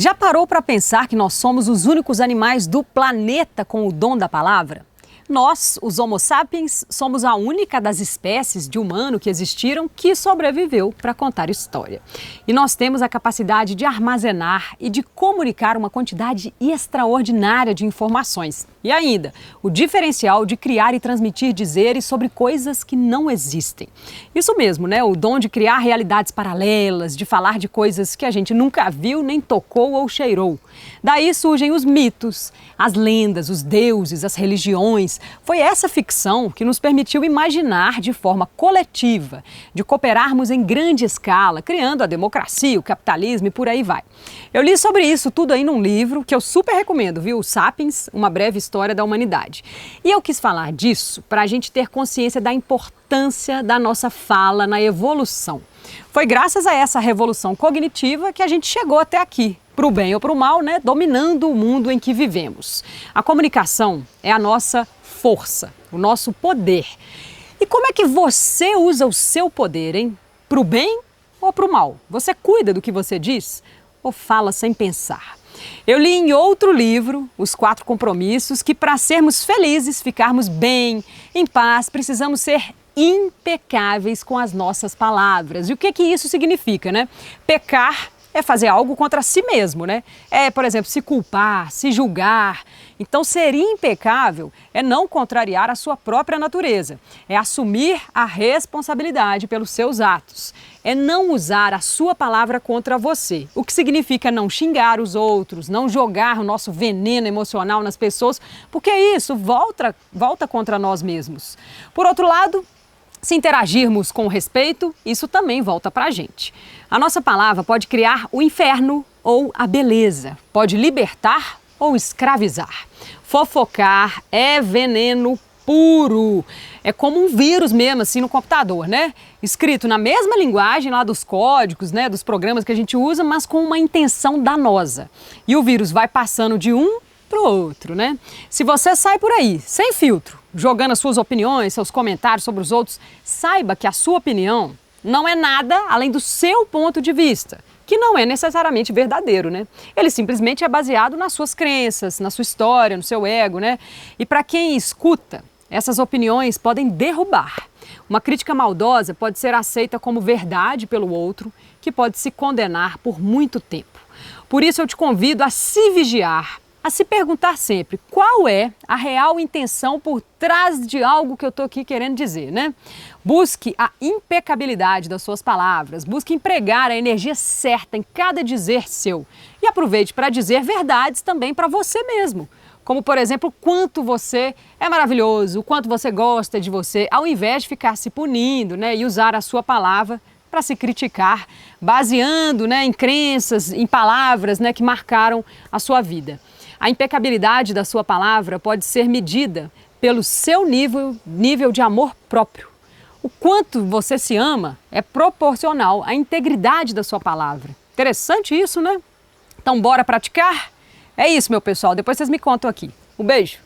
Já parou para pensar que nós somos os únicos animais do planeta com o dom da palavra? Nós, os Homo sapiens, somos a única das espécies de humano que existiram que sobreviveu para contar história. E nós temos a capacidade de armazenar e de comunicar uma quantidade extraordinária de informações. E ainda, o diferencial de criar e transmitir dizeres sobre coisas que não existem. Isso mesmo, né? O dom de criar realidades paralelas, de falar de coisas que a gente nunca viu, nem tocou ou cheirou. Daí surgem os mitos, as lendas, os deuses, as religiões. Foi essa ficção que nos permitiu imaginar de forma coletiva, de cooperarmos em grande escala, criando a democracia, o capitalismo e por aí vai. Eu li sobre isso tudo aí num livro que eu super recomendo, viu? Sapiens, uma breve história da humanidade. E eu quis falar disso para a gente ter consciência da importância da nossa fala na evolução. Foi graças a essa revolução cognitiva que a gente chegou até aqui, para o bem ou para o mal, né? Dominando o mundo em que vivemos. A comunicação é a nossa força, o nosso poder. E como é que você usa o seu poder, hein? Para o bem ou para o mal? Você cuida do que você diz ou fala sem pensar? Eu li em outro livro, Os 4 Compromissos, que para sermos felizes, ficarmos bem, em paz, precisamos ser impecáveis com as nossas palavras. E o que isso significa, né? Pecar é fazer algo contra si mesmo, né? É, por exemplo, se culpar, se julgar. Então, ser impecável é não contrariar a sua própria natureza. É assumir a responsabilidade pelos seus atos. É não usar a sua palavra contra você. O que significa não xingar os outros, não jogar o nosso veneno emocional nas pessoas, porque isso volta contra nós mesmos. Por outro lado, se interagirmos com respeito, isso também volta pra gente. A nossa palavra pode criar o inferno ou a beleza, pode libertar ou escravizar. Fofocar é veneno puro. É como um vírus mesmo, assim, no computador, né? Escrito na mesma linguagem lá dos códigos, né, dos programas que a gente usa, mas com uma intenção danosa. E o vírus vai passando de um para o outro, né? Se você sai por aí, sem filtro, jogando as suas opiniões, seus comentários sobre os outros, saiba que a sua opinião não é nada além do seu ponto de vista, que não é necessariamente verdadeiro, né? Ele simplesmente é baseado nas suas crenças, na sua história, no seu ego, né? E para quem escuta, essas opiniões podem derrubar. Uma crítica maldosa pode ser aceita como verdade pelo outro, que pode se condenar por muito tempo. Por isso eu te convido a se vigiar, a se perguntar sempre qual é a real intenção por trás de algo que eu estou aqui querendo dizer, né? Busque a impecabilidade das suas palavras, busque empregar a energia certa em cada dizer seu e aproveite para dizer verdades também para você mesmo. Como, por exemplo, o quanto você é maravilhoso, o quanto você gosta de você, ao invés de ficar se punindo, né, e usar a sua palavra para se criticar, baseando, né, em crenças, em palavras, né, que marcaram a sua vida. A impecabilidade da sua palavra pode ser medida pelo seu nível de amor próprio. O quanto você se ama é proporcional à integridade da sua palavra. Interessante isso, né? Então, bora praticar? É isso, meu pessoal. Depois vocês me contam aqui. Um beijo!